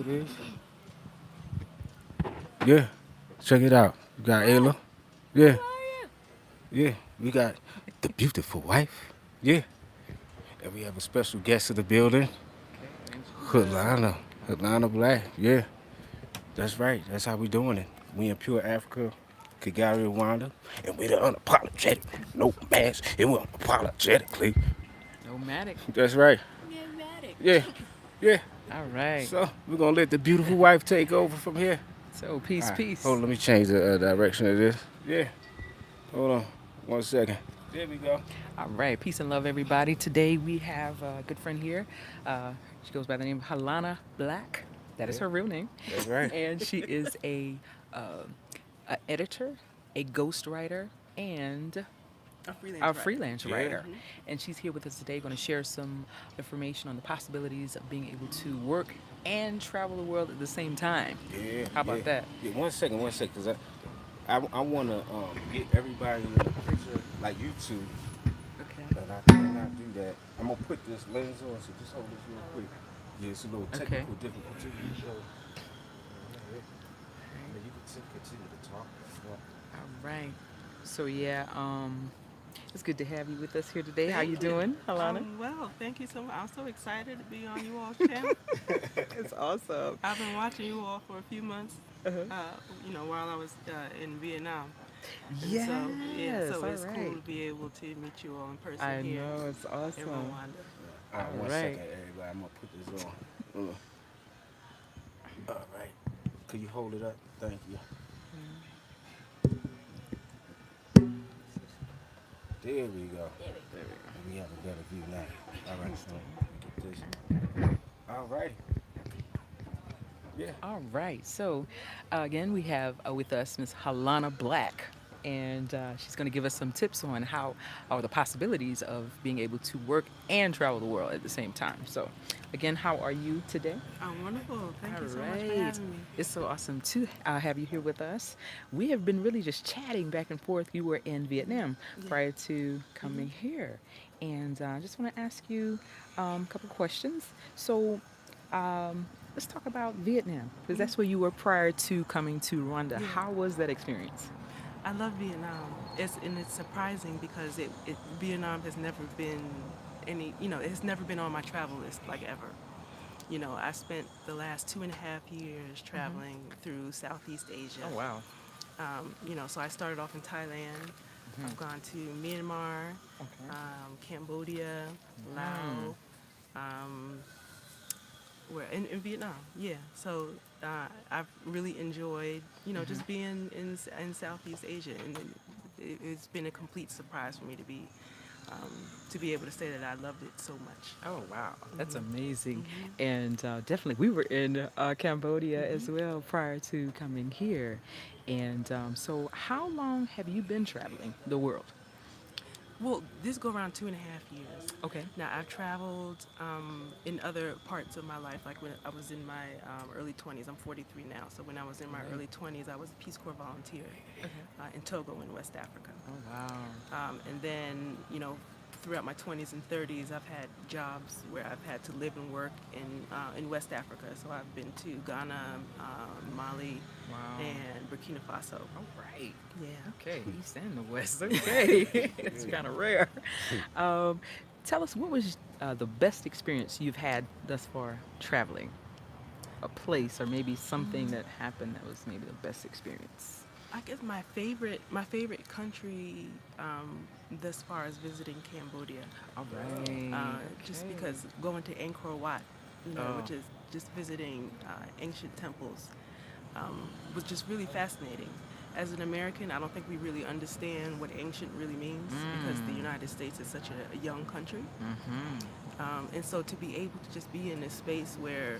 it is. Yeah, check it out. We got Ayla. Yeah, yeah. We got the beautiful wife. Yeah, and we have a special guest in the building, Okay, Angela. Halana. Halana Black. Yeah, that's right. That's how we doing it. We in pure Africa, Kigali, Rwanda, and we the unapologetic, no mask, and we unapologetically. Nomadic. That's right. Pneumatic. Yeah, yeah. All right. So we're gonna let the beautiful wife take over from here. So, All peace, right, hold on. peace. Let me change the direction of this. Yeah, hold on, 1 second. There we go. All right. Peace and love, everybody. Today we have a good friend here. She goes by the name of Halana Black. That is Yeah, her real name. that's right. And she is uh, a editor, a ghostwriter, and A freelance a writer. freelance Yeah, writer. And she's here with us today, going to share some information on the possibilities of being able to work and travel the world at the same time. yeah, How yeah. about that? Yeah, 1 second, 1 second, cause I wanna get everybody in the picture like you two, Okay. and I cannot do that. I'm gonna put this lens on, so just hold this real quick. Yeah, it's a little Okay. technical difficulty. So, Right. you can continue to talk. All right. So yeah, it's good to have you with us here today. How you Thank you. doing, Alana? Well, thank you so much. I'm so excited to be on you all's channel. It's awesome. I've been watching you all for a few months, Uh-huh. while I was in Vietnam. And so, yeah, Yes. so All it's cool right. to be able to meet you all in person I here know it's in awesome. Rwanda. All right, All one right. second, everybody. I'm gonna put this on. All right. Could you hold it up? Thank you. There we go. There we go. We have a better view now. All right, so Interesting. get this. All right. Yeah. All right. So, again, we have with us Miss Halana Black, and she's going to give us some tips on how are the possibilities of being able to work and travel the world at the same time. So, again, how are you today? Oh, wonderful. Thank All you so much for right. having me. It's so awesome to have you here with us. We have been really just chatting back and forth. You were in Vietnam Yeah. prior to coming here. And I just want to ask you a couple questions. So let's talk about Vietnam, because hmm that's where you were prior to coming to Rwanda. Yeah. How was that experience? I love Vietnam. It's surprising because Vietnam has never been it has never been on my travel list like ever. I spent the last 2.5 years traveling through Southeast Asia. Oh, wow. So I started off in Thailand. I've gone to Myanmar, Okay. Cambodia, Laos, um, where in Vietnam. Yeah. So I've really enjoyed, just being in Southeast Asia, and it's been a complete surprise for me to be able to say that I loved it so much. Oh, wow. That's hmm amazing. hmm And definitely, we were in Cambodia hmm as well prior to coming here. And so, how long have you been traveling the world? Well, this go around 2.5 years. Okay. Now I've traveled in other parts of my life, like when I was in my early 20s. I'm 43 now, so when I was in my Right. early 20s, I was a Peace Corps volunteer Okay. in Togo in West Africa. Oh, wow. And then, throughout my 20s and 30s, I've had jobs where I've had to live and work in West Africa. So I've been to Ghana, Mali, Wow. and Burkina Faso. All right. Yeah. Okay. East and the West. Okay. It's kind of rare. Um, Tell us, what was the best experience you've had thus far traveling? A place or maybe something that happened that was maybe the best experience. I guess my favorite country thus far is visiting Cambodia. All right. Just Okay. because going to Angkor Wat, Oh. which is just visiting ancient temples, was just really fascinating. As an American, I don't think we really understand what ancient really means because the Mm. United States is such a young country. Mm-hmm. And so to be able to just be in this space where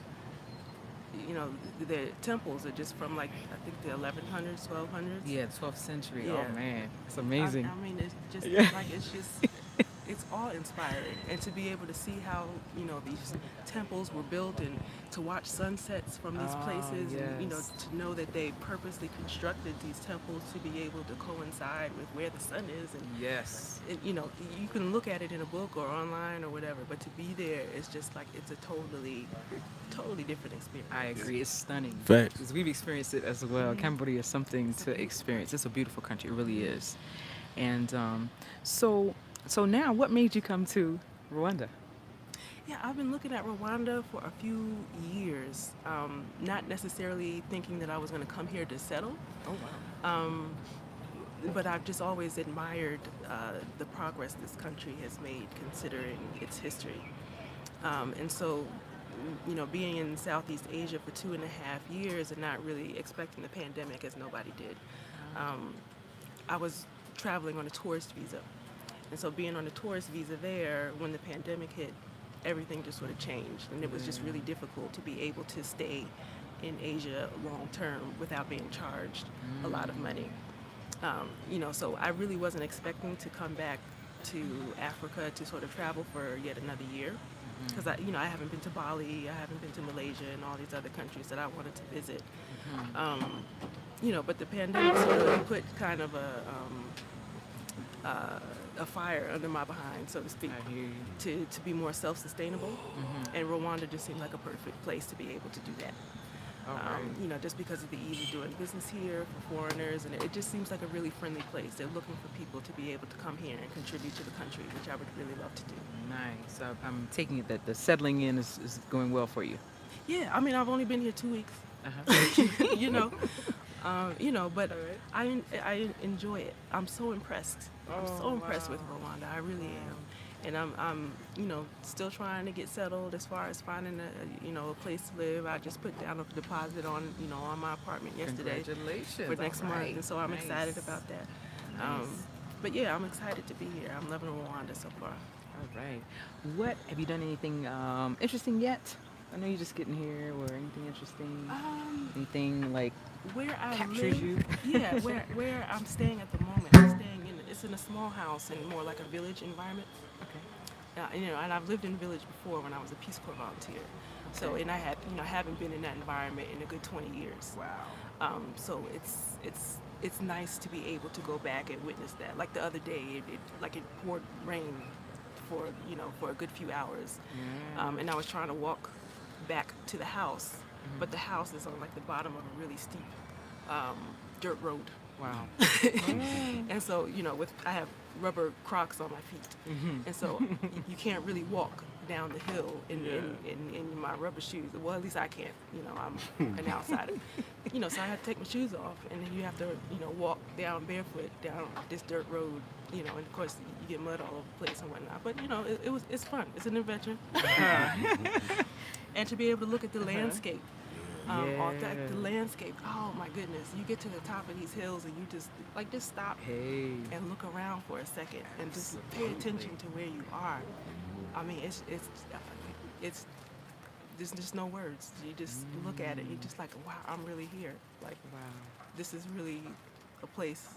the temples are just from like I think the 1100s, 1200s. Yeah, 12th century. Yeah. Oh man, it's I, amazing. I mean, it's just Yeah. like it's just it's all inspiring, and to be able to see how these temples were built, and to watch sunsets from these Oh, places, and yes. to know that they purposely constructed these temples to be able to coincide with where the sun is, and Yes. you can look at it in a book or online or whatever, but to be there is just like it's a totally different experience. I agree. It's stunning. Facts. Because we've experienced it as well. Cambodia is something to experience. It's a beautiful country. It really is. And so, so now, what made you come to Rwanda? Yeah, I've been looking at Rwanda for a few years, not necessarily thinking that I was going to come here to settle, Oh wow. but I've just always admired the progress this country has made considering its history. And so, being in Southeast Asia for 2.5 years and not really expecting the pandemic, as nobody did, um, I was traveling on a tourist visa. And so being on a tourist visa there, when the pandemic hit, everything just sort of changed. And it was just really difficult to be able to stay in Asia long term without being charged a lot of money. So I really wasn't expecting to come back to Africa to sort of travel for yet another year. Because I haven't been to Bali, I haven't been to Malaysia, and all these other countries that I wanted to visit. But the pandemic sort of put kind of a fire under my behind, so to speak, I hear you. to be more self-sustainable. And Rwanda just seemed like a perfect place to be able to do that. All right. Just because of the ease of doing business here for foreigners, and it just seems like a really friendly place. They're looking for people to be able to come here and contribute to the country, which I would really love to do. Nice. I'm taking it that the settling in is going well for you. Yeah, I mean, I've only been here 2 weeks, Uh-huh. but All right. I enjoy it. I'm so impressed. I'm so Oh, impressed with wow. Rwanda. I really am. And I'm still trying to get settled as far as finding a place to live. I just put down a deposit on my apartment yesterday Congratulations. for next All month, right. and so I'm Nice. excited about that. Nice. But yeah, I'm excited to be here. I'm loving Rwanda so far. All right. What have you done? Anything interesting yet? I know you're just getting here, or anything interesting? Anything like Where I captures live, you? yeah, where I'm staying at the moment, it's in a small house and more like a village environment. Okay. And I've lived in a village before when I was a Peace Corps volunteer. So, and I haven't been in that environment in a good 20 years. Wow. So it's nice to be able to go back and witness that. Like the other day, it poured rain for a good few hours, Yeah. and I was trying to walk back to the house, but the house is on like the bottom of a really steep dirt road. Wow. And so, I have rubber Crocs on my feet, and so you can't really walk down the hill in my rubber shoes. Well, at least I can't. I'm an outsider. So I had to take my shoes off, and then you have to, walk down barefoot down this dirt road. And of course you get mud all over the place and whatnot. But it's fun. It's an adventure, and to be able to look at the landscape. The landscape. Oh my goodness! You get to the top of these hills and you just stop Hey. and look around for a second and just pay attention to where you are. I mean, it's there's just no words. You just look at it. You're just like, wow, I'm really here. Like, Wow. this is really a place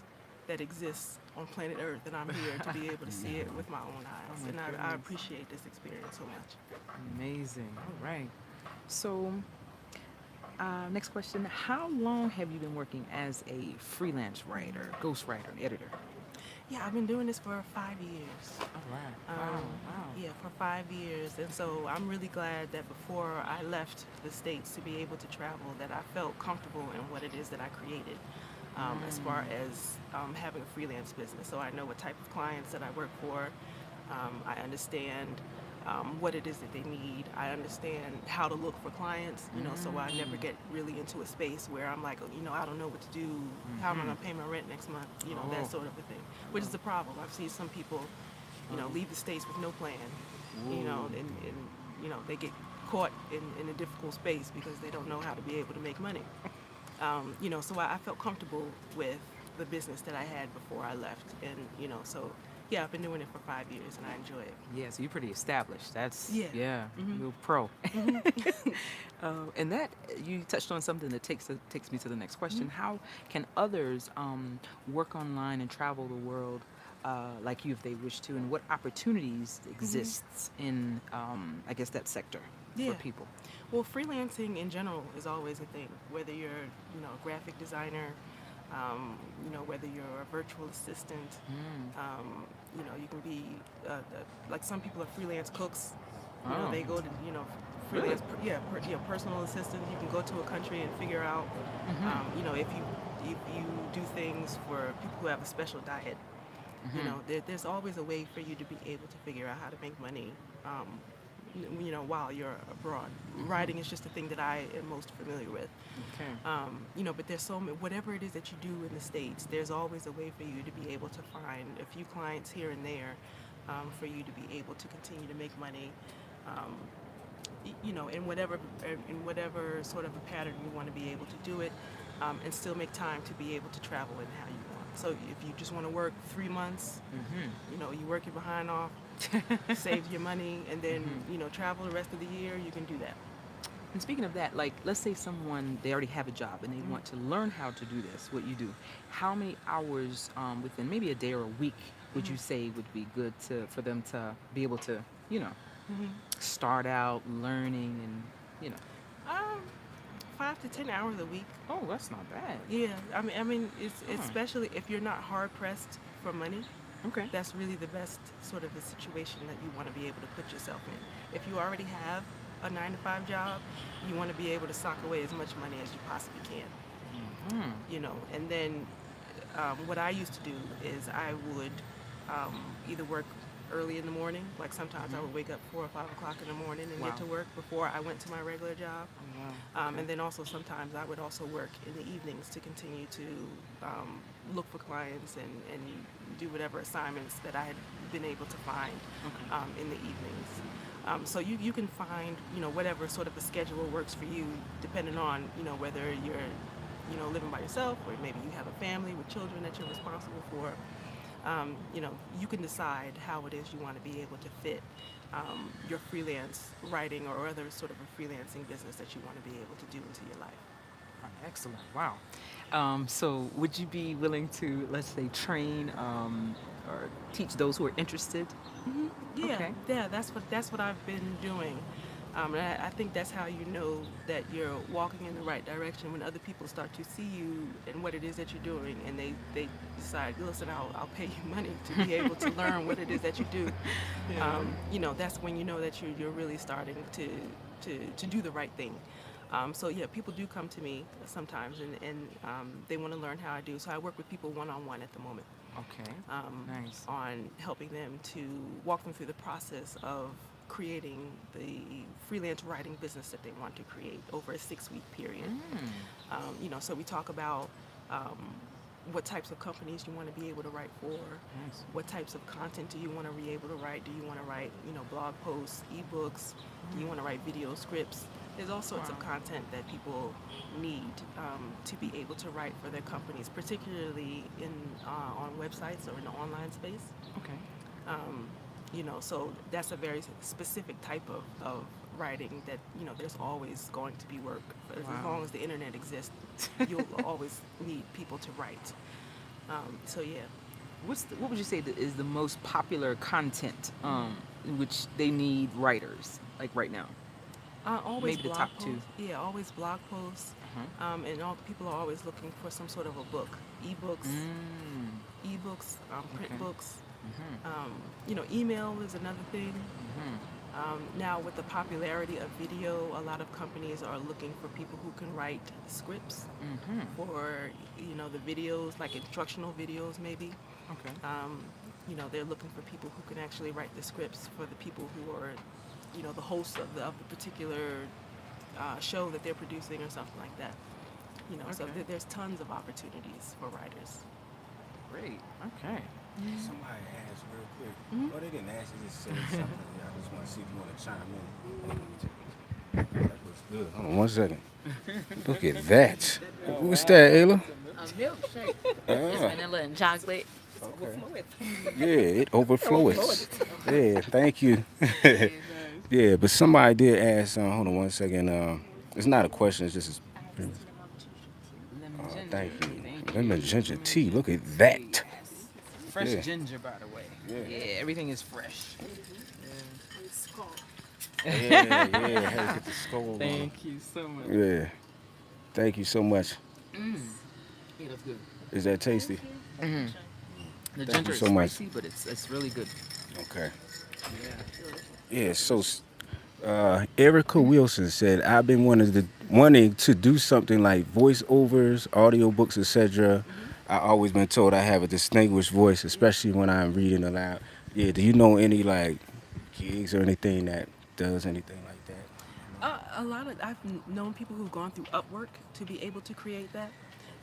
that exists on planet Earth, and I'm here to be able to see it with my own eyes. my And I goodness. appreciate this experience so much. Amazing. All right. So, next question. How long have you been working as a freelance writer, ghostwriter, and editor? Yeah, I've been doing this for 5 years. All right. Um, Wow. Yeah, for 5 years. And so I'm really glad that before I left the States to be able to travel, that I felt comfortable in what it is that I created, as far as having a freelance business. So I know what type of clients that I work for. I understand what it is that they need. I understand how to look for clients, so I never get really into a space where I'm like, I don't know what to do. How am I going to pay my rent next month? Oh. That sort of a thing, which is the problem. I've seen some people, leave the States with no plan, and they get caught in a difficult space because they don't know how to be able to make money. So I felt comfortable with the business that I had before I left, and so yeah, I've been doing it for 5 years and I enjoy it. Yeah, so you're pretty established. That's Yeah. you're pro. And that you touched on something that takes me to the next question. How can others work online and travel the world like you if they wish to, and what opportunities exists in, I guess, that sector Yeah. for people? Well, freelancing in general is always a thing. Whether you're, a graphic designer, whether you're a virtual assistant, you can be like some people are freelance cooks. Oh, They go to, really? freelance, personal assistant. You can go to a country and figure out, if you do things for people who have a special diet. There's always a way for you to be able to figure out how to make money. While you're abroad, writing is just the thing that I am most familiar with. Okay. But there's so many, whatever it is that you do in the States, there's always a way for you to be able to find a few clients here and there, for you to be able to continue to make money, in whatever sort of a pattern you want to be able to do it, and still make time to be able to travel in how you want. So if you just want to work 3 months, you work your behind off, save your money, and then travel the rest of the year, you can do that. And speaking of that, like, let's say someone, they already have a job and they want to learn how to do this, what you do. How many hours within maybe a day or a week would you say would be good for them to be able to, start out learning and, 5 to 10 hours a week. Oh, that's not bad. Yeah, I mean, it's especially if you're not hard pressed for money. Okay. That's really the best sort of a situation that you want to be able to put yourself in. If you already have a 9-to-5 job, you want to be able to sock away as much money as you possibly can. And then what I used to do is I would either work early in the morning, like sometimes I would wake up 4 or 5 o'clock in the morning and Wow. get to work before I went to my regular job. Wow. And then also sometimes I would also work in the evenings to continue to look for clients and do whatever assignments that I had been able to find in the evenings. So you can find, whatever sort of a schedule works for you, depending on, whether you're, living by yourself or maybe you have a family with children that you're responsible for. You can decide how it is you want to be able to fit your freelance writing or other sort of a freelancing business that you want to be able to do into your life. Excellent. Wow. So would you be willing to, let's say, train or teach those who are interested? Yeah, Okay. yeah, that's what I've been doing. And I think that's how you know that you're walking in the right direction when other people start to see you and what it is that you're doing, and they decide, listen, I'll pay you money to be able to learn what it is that you do. That's when you know that you're really starting to do the right thing. So yeah, people do come to me sometimes, and they want to learn how I do. So I work with people one-on-one at the moment. Okay. Nice. On helping them to walk them through the process of creating the freelance writing business that they want to create over a 6-week period. So we talk about what types of companies you want to be able to write for, Nice. what types of content do you want to be able to write. Do you want to write, blog posts, ebooks? Do you want to write video scripts? There's all sorts of content that people need to be able to write for their companies, particularly on websites or in the online space. Okay. So that's a very specific type of writing that, there's always going to be work. As long as the internet exists, you'll always need people to write. So yeah. What would you say that is the most popular content in which they need writers, like right now? Always Maybe the blog top posts. two. Yeah, always blog posts. And all people are always looking for some sort of a book. Ebooks, print Okay. books. Email is another thing. Now with the popularity of video, a lot of companies are looking for people who can write scripts for, the videos, like instructional videos maybe. Okay. They're looking for people who can actually write the scripts for the people who are, the hosts of the particular show that they're producing or something like that. So Okay. there's tons of opportunities for writers. Great. Okay. Somebody asked real quick. Oh, they didn't ask, they just said something. I just want to see if you want to chime in. That was good. Hold on 1 second. Look at that. What's that, Ayla? A milkshake. It's Ah, vanilla and chocolate. okay. Yeah, it overflows. Yeah, thank you. Yeah, but somebody did ask, hold on 1 second. It's not a question, it's just, Lemon ginger. thank you. Thank you. Lemon ginger tea, look at that. fresh Yeah. ginger, by the way. Yeah. Everything is fresh. It's called. Yeah, yeah. Had to get the skull on. Thank you so much. Yeah. Thank you so much. Yeah, that's good. Is that tasty? The Thank ginger you is so much. spicy, but it's really good. Okay. Yeah. Yeah. So, Erica Wilson said, "I've been wanting to do something like voiceovers, audiobooks, etc. I always been told I have a distinguished voice, especially when I'm reading aloud. Yeah. Do you know any like gigs or anything that does anything like that? A lot of known people who've gone through Upwork to be able to create that.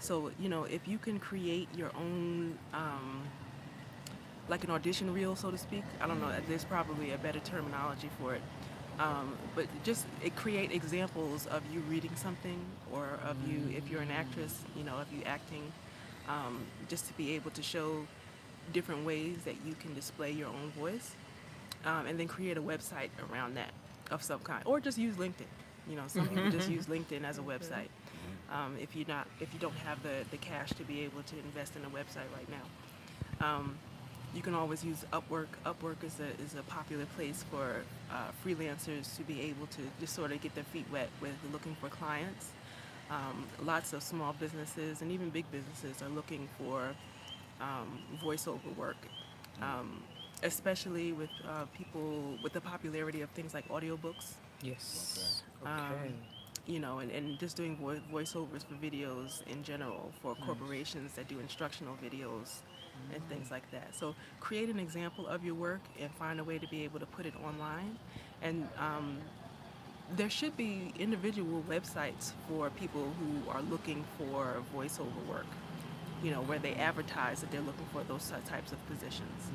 So if you can create your own, like an audition reel, so to speak. I don't know. There's probably a better terminology for it. But just create examples of you reading something, or of you, if you're an actress, of you acting, just to be able to show different ways that you can display your own voice, and then create a website around that of some kind, or just use LinkedIn. Some people just use LinkedIn as a website. If you don't have the cash to be able to invest in a website right now. You can always use Upwork. Upwork is a popular place for freelancers to be able to just sort of get their feet wet with looking for clients. Lots of small businesses and even big businesses are looking for voiceover work, especially with people with the popularity of things like audiobooks. Yes. And just doing voiceovers for videos in general for corporations that do instructional videos and things like that. So create an example of your work and find a way to be able to put it online. And there should be individual websites for people who are looking for voiceover work, where they advertise that they're looking for those types of positions.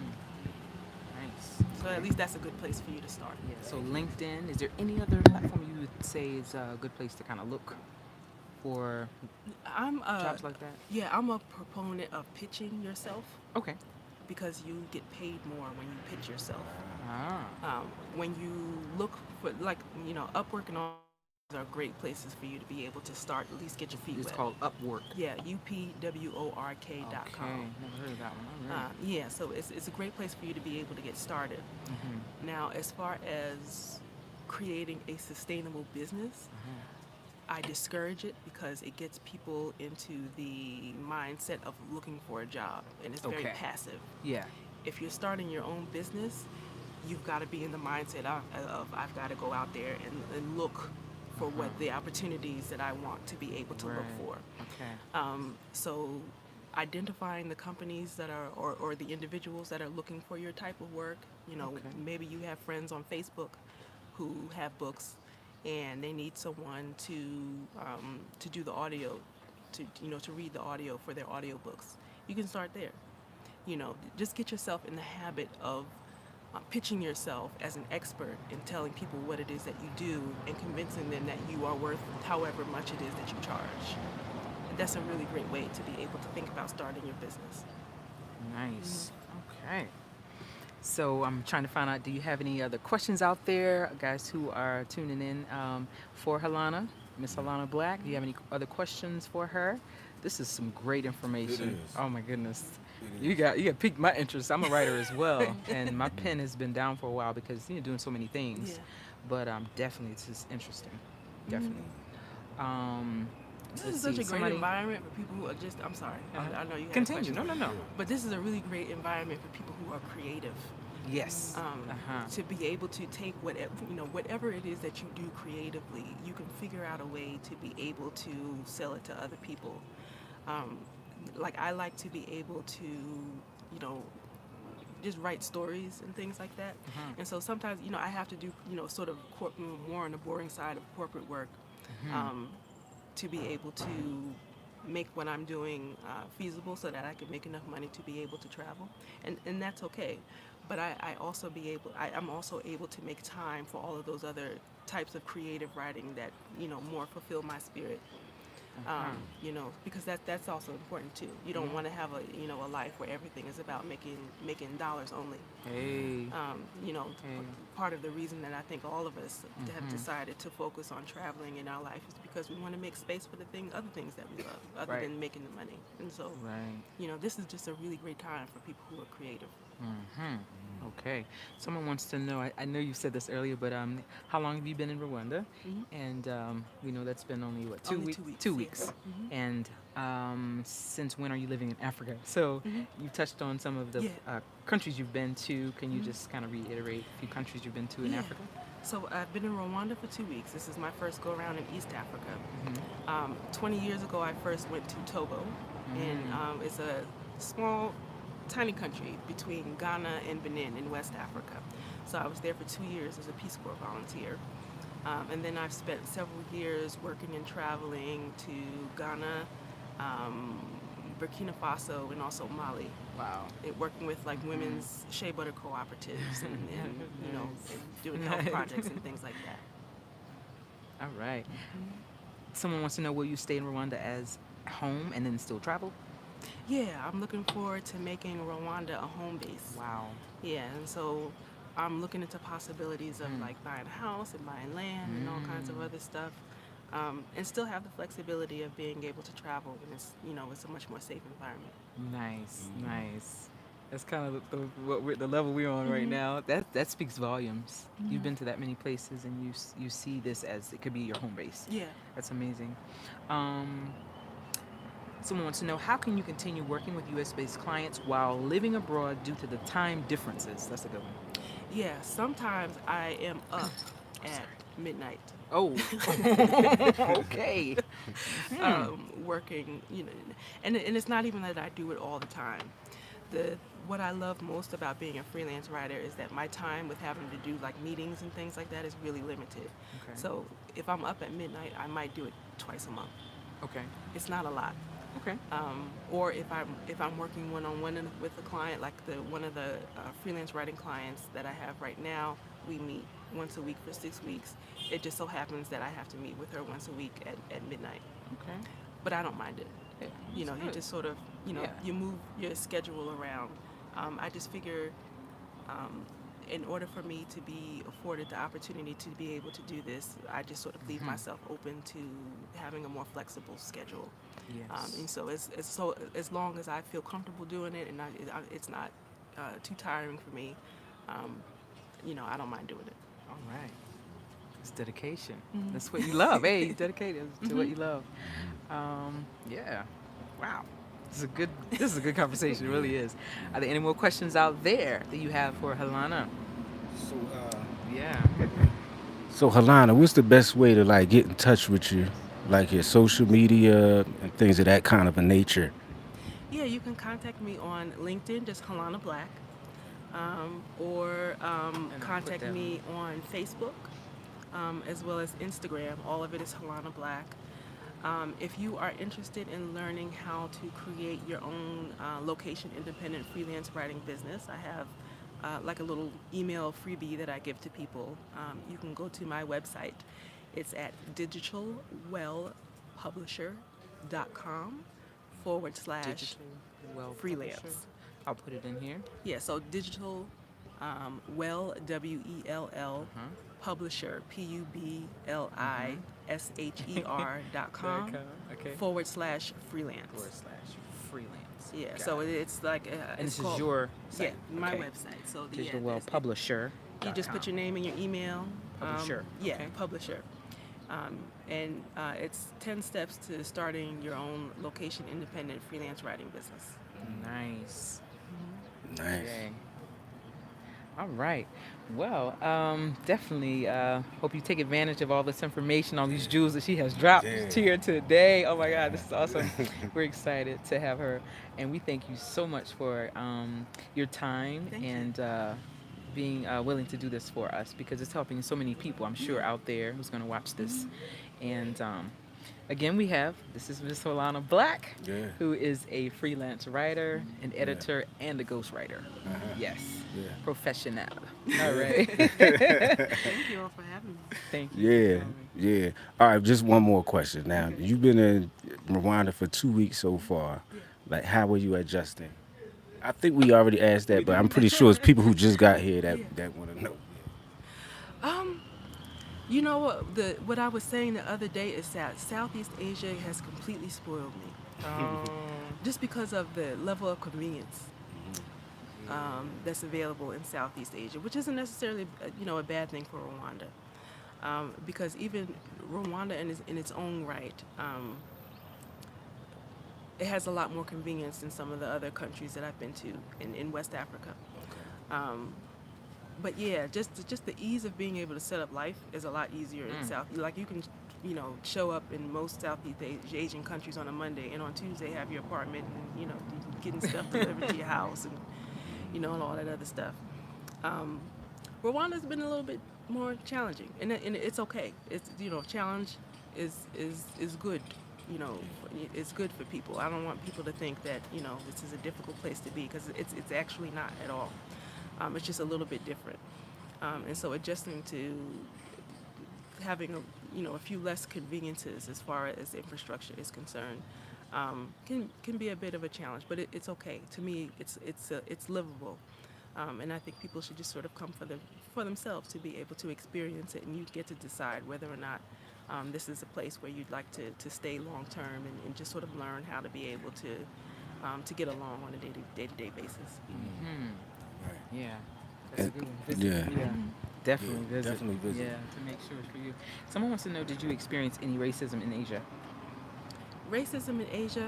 Nice. So at least that's a good place for you to start. Yeah. So LinkedIn. Is there any other platform you would say is a good place to kind of look for I'm jobs like that? Yeah, I'm a proponent of pitching yourself, Okay. because you get paid more when you pitch yourself. Ah. When you look for, Upwork and all are great places for you to be able to start, at least get your feet It's wet. called Upwork. Yeah, upwork.com. Okay. Never heard of that one. All right. Yeah, so it's a great place for you to be able to get started. Now, as far as creating a sustainable business, I discourage it because it gets people into the mindset of looking for a job, and it's very Okay. passive. Yeah. If you're starting your own business, you've got to be in the mindset of I've got to go out there and look for what the opportunities that I want to be able to look Right. for. Okay. So identifying the companies that are, or the individuals that are looking for your type of work, Okay. maybe you have friends on Facebook who have books and they need someone to do the audio, to read the audio for their audiobooks. You can start there. Just get yourself in the habit of pitching yourself as an expert and telling people what it is that you do and convincing them that you are worth however much it is that you charge. That's a really great way to be able to think about starting your business. Nice. Okay. So I'm trying to find out, do you have any other questions out there, guys who are tuning in for Helana, Miss Helana Black? Do you have any other questions for her? This is some great information. is. Oh my goodness. It You got piqued my interest. I'm a writer as well, and my pen has been down for a while because doing so many things. Yeah. But definitely, it's just interesting. Definitely. This Let's is such see, a great somebody- environment for people who are just, I'm sorry, I know you have a Continue. question. No. But this is a really great environment for people who are creative. Yes. To be able to take whatever it is that you do creatively, you can figure out a way to be able to sell it to other people. I like to be able to, just write stories and things like that. And so sometimes, I have to do, sort of more on the boring side of corporate work, to be able to make what I'm doing feasible so that I can make enough money to be able to travel. And that's okay. But I'm also able to make time for all of those other types of creative writing that, more fulfill my spirit. You know, because that's also important too. You don't want to have a a life where everything is about making dollars only. Hey. You know, Hey. part of the reason that I think all of us have decided to focus on traveling in our life is because we want to make space for the other things that we love, other Right. than making the money. And so, Right. you know, this is just a really great time for people who are creative. Okay. Someone wants to know. I know you said this earlier, but how long have you been in Rwanda? And we know that's been only what, 2 Only weeks? 2 weeks, 2 yeah. weeks. And since when are you living in Africa? So you touched on some of the Yeah. countries you've been to. Can you just kind of reiterate a few countries you've been to in Yeah. Africa? So I've been in Rwanda for 2 weeks. This is my first go around in East Africa. 20 years ago, I first went to Togo, and it's a small, tiny country between Ghana and Benin in West Africa. So I was there for 2 years as a Peace Corps volunteer. And then I've spent several years working and traveling to Ghana, Burkina Faso, and also Mali. Wow. Working with like women's shea butter cooperatives and you know, and doing health projects and things like that. All right. Someone wants to know, will you stay in Rwanda as home and then still travel? Yeah, I'm looking forward to making Rwanda a home base. Wow. Yeah, and so I'm looking into possibilities of like buying a house and buying land and all kinds of other stuff, and still have the flexibility of being able to travel when it's a much more safe environment. Nice, nice. That's kind of the level we're on right now. That speaks volumes. You've been to that many places, and you see this as it could be your home base. Yeah. That's amazing. Someone wants to know, how can you continue working with U.S.-based clients while living abroad due to the time differences? That's a good one. Yeah, sometimes I am up at midnight. Oh, okay. Working, and it's not even that I do it all the time. What I love most about being a freelance writer is that my time with having to do like meetings and things like that is really limited. Okay. So if I'm up at midnight, I might do it twice a month. Okay. It's not a lot. Okay. Or if I'm working one-on-one with a client, like one of the freelance writing clients that I have right now, we meet once a week for 6 weeks. It just so happens that I have to meet with her once a week at midnight. Okay. But I don't mind it. Yeah, You that's you good. just sort of, Yeah. you move your schedule around. I just figure in order for me to be afforded the opportunity to be able to do this, I just sort of leave myself open to having a more flexible schedule. Yes. And so so as long as I feel comfortable doing it and it's not too tiring for me, I don't mind doing it. All right. It's dedication. That's what you love. Hey, you dedicated to what you love. Yeah. Wow. This is a good conversation. It really is. Are there any more questions out there that you have for Helana? So, Yeah. so Helana, what's the best way to like get in touch with you, like your social media and things of that kind of a nature? Yeah, you can contact me on LinkedIn, just Helana Black, or I'll put contact that me on Facebook, as well as Instagram. All of it is Helana Black. If you are interested in learning how to create your own location-independent freelance writing business, I have like a little email freebie that I give to people. You can go to my website. It's at digitalwellpublisher.com / Digital Well freelance. Publisher. I'll put it in here. Yeah, so digital well, WELL, publisher, PUBLISHER.com Okay. / freelance. /freelance. Yeah, Got so it. it's like And it's this called, is your yeah, site. my Okay. website. So Digital Well it's- Publisher. you just put your name and your email. Publisher, Yeah, okay. publisher. And it's 10 steps to starting your own location-independent freelance writing business. Nice. Nice. Okay. All right. Well, definitely hope you take advantage of all this information, all these jewels that she has dropped Yeah. here today. Oh my God, this is awesome. We're excited to have her. And we thank you so much for your time Thank you. and being willing to do this for us, because it's helping so many people, I'm sure, out there who's going to watch this. And again, this is Miss Helana Black, Yeah. who is a freelance writer, an editor, and a ghostwriter. Yes. Yeah. Professional. All right. Thank you all for having me. Thank you. Yeah, for coming. yeah. All right, just one more question. Now, you've been in Rwanda for 2 weeks so far. Yeah. Like, how were you adjusting? I think we already asked that, but I'm pretty sure it's people who just got here Yeah. that want to know. Um, you know what I was saying the other day is that Southeast Asia has completely spoiled me, Oh. just because of the level of convenience that's available in Southeast Asia, which isn't necessarily a bad thing for Rwanda, because even Rwanda in its own right, it has a lot more convenience than some of the other countries that I've been to in West Africa. Um, but yeah, just the ease of being able to set up life is a lot easier in South. Like you can, show up in most Southeast Asian countries on a Monday, and on Tuesday have your apartment, and you getting stuff delivered to your house, and all that other stuff. Rwanda's been a little bit more challenging, and it's okay. It's challenge is good. It's good for people. I don't want people to think that this is a difficult place to be, because it's actually not at all. It's just a little bit different, and so adjusting to having a few less conveniences as far as infrastructure is concerned can be a bit of a challenge, but it's okay. To me, it's livable, and I think people should just sort of come for themselves to be able to experience it, and you get to decide whether or not this is a place where you'd like to stay long term, and just sort of learn how to be able to get along on a day-to-day basis. Right. Yeah. That's a And- good one. Visit. yeah. Definitely Yeah, visit. definitely visit. Yeah, to make sure it's for you. Someone wants to know, did you experience any racism in Asia? Racism in Asia,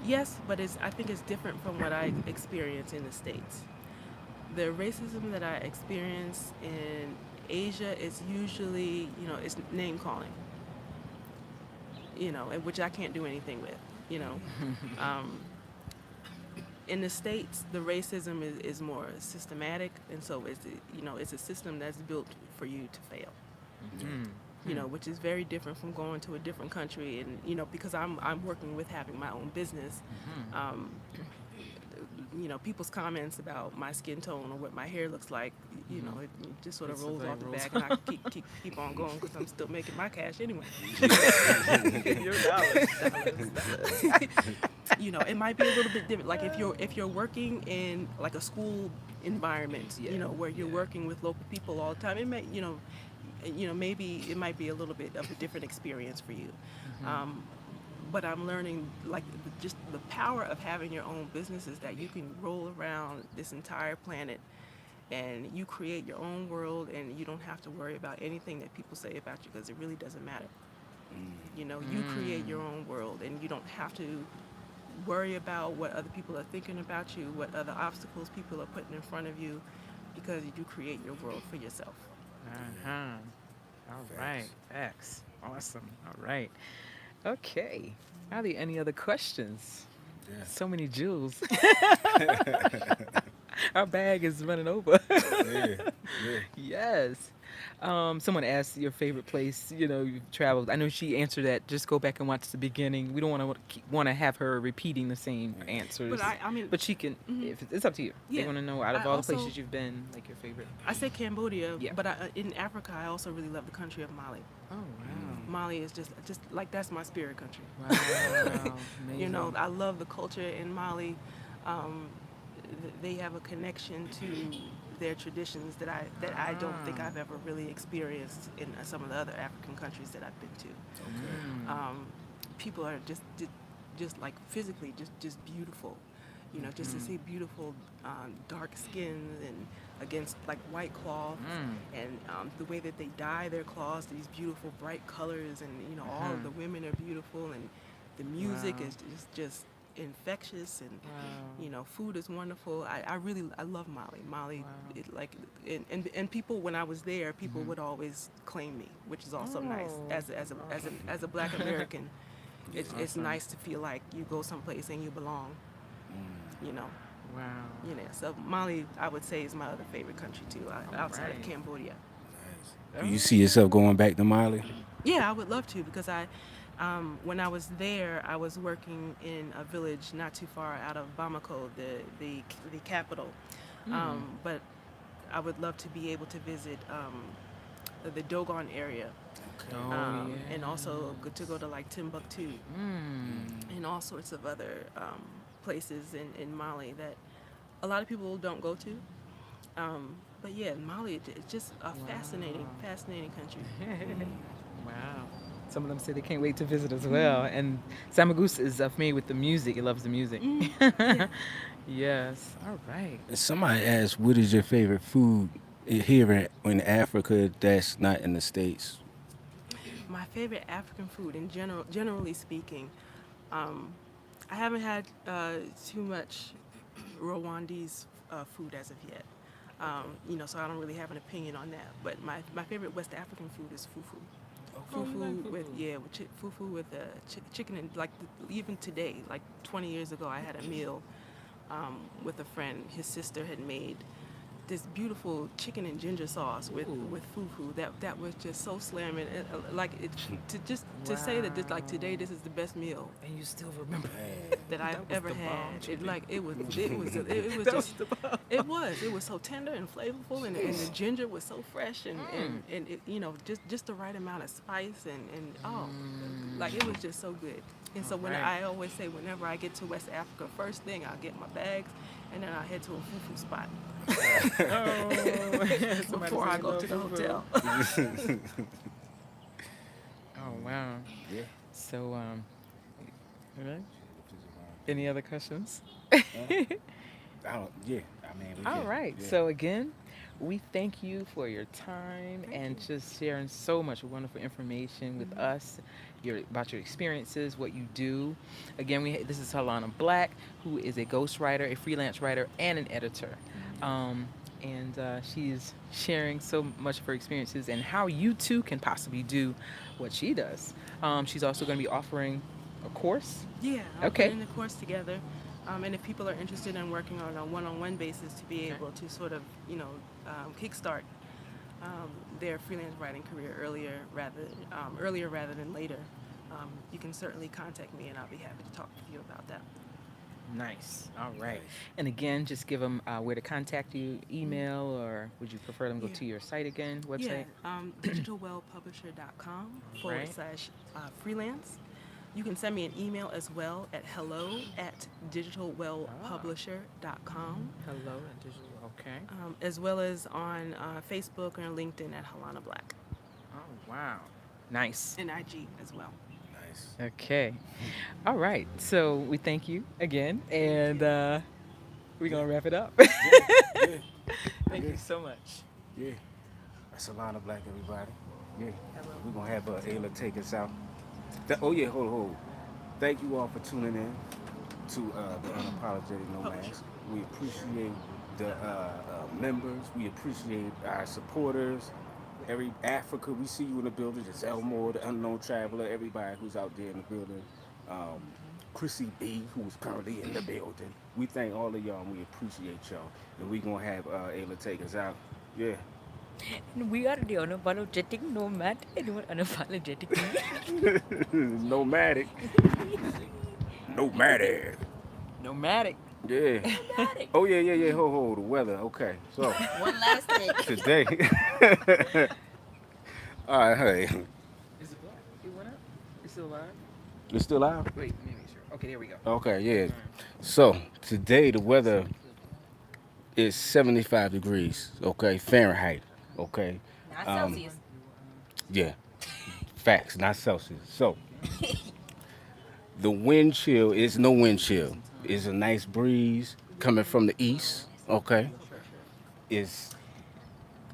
yes, but I think it's different from what I experience in the States. The racism that I experience in Asia is usually, it's name calling, and which I can't do anything with, In the States, the racism is more systematic, and so it's a system that's built for you to fail. Which is very different from going to a different country, and because I'm working with having my own business. People's comments about my skin tone or what my hair looks like, it just sort of rolls off the back, and I keep on going because I'm still making my cash anyway. Your dollars. It might be a little bit different. Like if you're working in like a school environment, where you're working with local people all the time, it may, maybe it might be a little bit of a different experience for you. But I'm learning, like, just the power of having your own business is that you can roll around this entire planet and you create your own world, and you don't have to worry about anything that people say about you, because it really doesn't matter. You create your own world, and you don't have to worry about what other people are thinking about you, what other obstacles people are putting in front of you, because you create your world for yourself. All right. Facts. Awesome. All right. Okay. Are there any other questions? Yeah. So many jewels. Our bag is running over. Yeah. Yes. Someone asked your favorite place, you've traveled. I know she answered that. Just go back and watch the beginning. We don't want to have her repeating the same answers. But I mean, But she can, if it's up to you. They Yeah. want to know, out of I all also- the places you've been, like your favorite. I say Cambodia, Yeah. but in Africa, I also really love the country of Mali. Oh, wow. Mali is just like, that's my spirit country. Wow. Amazing. I love the culture in Mali. They have a connection to their traditions that I don't think I've ever really experienced in some of the other African countries that I've been to. People are just like physically just beautiful, just to see beautiful dark skins and against like white cloth, and the way that they dye their cloths, these beautiful bright colors, and all of the women are beautiful, and the music is just infectious, and food is wonderful. I love Mali. And people, when I was there, people would always claim me, which is also nice. As a Black American, it's nice to feel like you go someplace and you belong. Wow. So Mali, I would say, is my other favorite country too, outside of Cambodia. Nice. Do you see yourself going back to Mali? Yeah, I would love to, because when I was there, I was working in a village not too far out of Bamako, the capital. But I would love to be able to visit the Dogon area Oh, and also good to go to like Timbuktu Mm. and all sorts of other places in Mali that a lot of people don't go to. But yeah, Mali it's just a fascinating country. Wow. Some of them say they can't wait to visit as well. And Samagoose is familiar with the music. He loves the music. Yeah. Yes. All right. Somebody asked, "What is your favorite food here in Africa that's not in the States?" My favorite African food, in generally speaking, um, I haven't had too much Rwandese food as of yet. So I don't really have an opinion on that. But my favorite West African food is fufu. Fufu with fufu with chicken and like even today, like 20 years ago, I had a meal with a friend. His sister had made this beautiful chicken and ginger sauce with fufu that was just so slamming. To say that this like today this is the best meal And you still remember that I've ever the bomb had. chicken. It was so tender and flavorful, and the ginger was so fresh and it, just the right amount of spice and like it was just so good. And so when I always say whenever I get to West Africa, first thing I'll get my bags and then I'll head to a fufu spot before I go to the hotel. Oh wow. Yeah. So all right. Any other questions? I don't. Yeah. I mean. We All can, right. yeah. So again, we thank you for your time and just sharing so much wonderful information with us, about your experiences, what you do. Again, this is Halana Black, who is a ghostwriter, a freelance writer, and an editor. And she's sharing so much of her experiences and how you too can possibly do what she does. She's also going to be offering a course. Yeah, I'm Okay. putting the course together. And if people are interested in working on a one-on-one basis to be able to sort of, kickstart their freelance writing career earlier rather than later, you can certainly contact me and I'll be happy to talk with you about that. Nice. All right. And again, just give them where to contact you, email, or would you prefer them go to your site again, website? Yeah, digitalwellpublisher.com Right. / freelance. You can send me an email as well at hello@digitalwellpublisher.com, Hello and digital. Okay. as well as on Facebook and LinkedIn at Halana Black, Oh, wow. Nice. and IG as well. Nice. Okay. All right. So we thank you again, and we're going to wrap it up. Yeah. Thank you so much. Yeah. That's Alana Black, everybody. Yeah. We're gonna have Ayla take us out. Hold. Thank you all for tuning in to the Unapologetic Nomads. We appreciate the members. We appreciate our supporters. Every Africa, we see you in the building. It's Elmore, the Unknown Traveler, everybody who's out there in the building. Chrissy B, who is currently in the building. We thank all of y'all and we appreciate y'all. And we're going to have Ayla take us out. Yeah. We are the unapologetic nomad. Anyone unapologetic? Nomadic. Nomadic. Nomadic. Yeah. Oh, yeah. Ho, the weather. Okay. So, One last thing. today. All right, hey. Is it black? It went up? It's still live? You still out? Wait, let me make sure. Okay, there we go. Okay, yeah. So, today the weather is 75 degrees, okay, Fahrenheit, okay? Not Celsius. Yeah, facts, not Celsius. So, the wind chill is no wind chill. It's a nice breeze coming from the east, okay? It's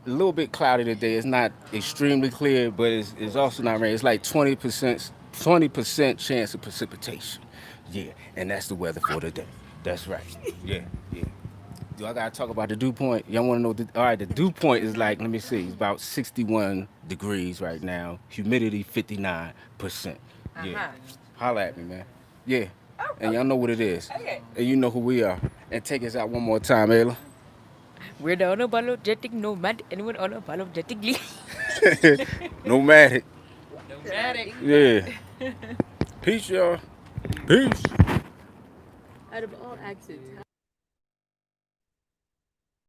a little bit cloudy today. It's not extremely clear, but it's also not rain. It's like 20% chance of precipitation. Yeah, and that's the weather for today. That's right. Yeah. Do I gotta talk about the dew point? Y'all wanna know? All right, the dew point is like, let me see, it's about 61 degrees right now. Humidity 59%. Yeah. Holla at me, man. Yeah. And y'all know what it is. Okay. And you know who we are. And take us out one more time, Ayla. We're the unapologetic nomad. Anyone unapologetically? Nomadic. Nomadic. Yeah. Peace, y'all. Peace. Out of all accents.